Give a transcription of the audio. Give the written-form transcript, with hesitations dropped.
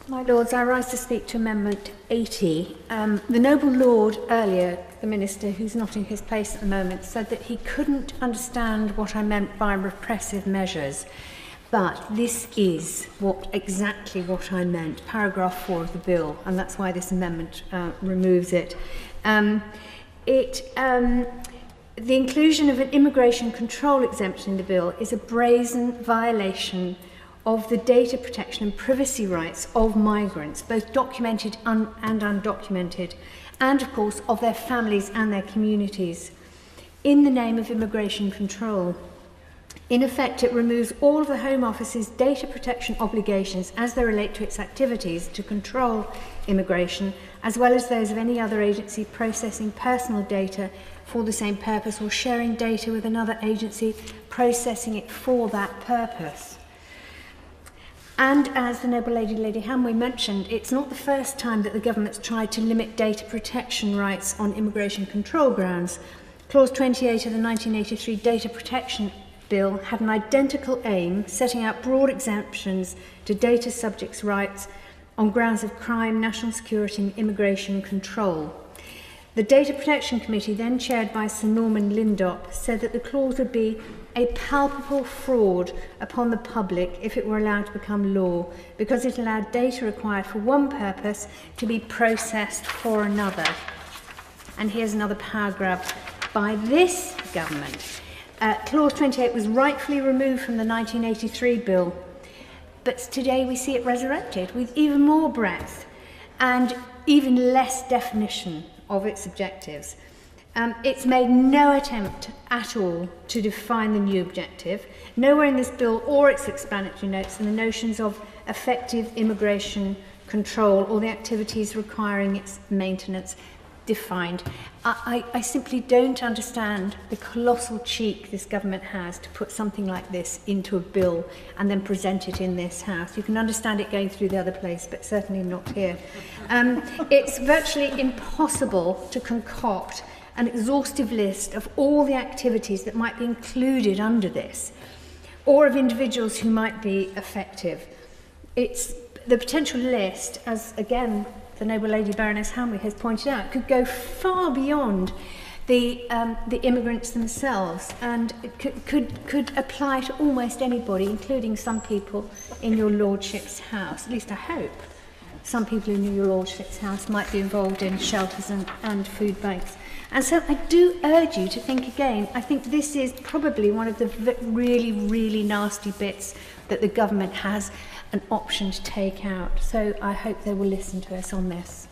My Lords, I rise to speak to Amendment 80. The noble Lord earlier, the Minister, who's not in his place at the moment, said that he couldn't understand what I meant by repressive measures. But this is exactly what I meant, paragraph 4 of the bill, and that's why this amendment removes it. The inclusion of an immigration control exemption in the bill is a brazen violation of the data protection and privacy rights of migrants, both documented and undocumented, and of course of their families and their communities, in the name of immigration control. In effect, it removes all of the Home Office's data protection obligations as they relate to its activities to control immigration, as well as those of any other agency processing personal data for the same purpose or sharing data with another agency processing it for that purpose. And as the noble Lady Hanway mentioned, it's not the first time that the government's tried to limit data protection rights on immigration control grounds. Clause 28 of the 1983 Data Protection Bill had an identical aim, setting out broad exemptions to data subjects' rights on grounds of crime, national security and immigration control. The Data Protection Committee, then chaired by Sir Norman Lindop, said that the clause would be a palpable fraud upon the public if it were allowed to become law, because it allowed data required for one purpose to be processed for another. And here's another paragraph by this government. Clause 28 was rightfully removed from the 1983 bill, but today we see it resurrected with even more breadth and even less definition of its objectives. It's made no attempt at all to define the new objective. Nowhere in this bill or its explanatory notes are the notions of effective immigration control or the activities requiring its maintenance defined. I simply don't understand the colossal cheek this government has to put something like this into a bill and then present it in this House. You can understand it going through the other place, but certainly not here. It's virtually impossible to concoct an exhaustive list of all the activities that might be included under this, or of individuals who might be effective. It's the potential list, as again the noble Lady Baroness Hanway has pointed out, could go far beyond the immigrants themselves, and it could apply to almost anybody, including some people in your Lordship's House. At least I hope some people in your Lordship's House might be involved in shelters and food banks. And so I do urge you to think again. I think this is probably one of the really, really nasty bits that the government has an option to take out. So I hope they will listen to us on this.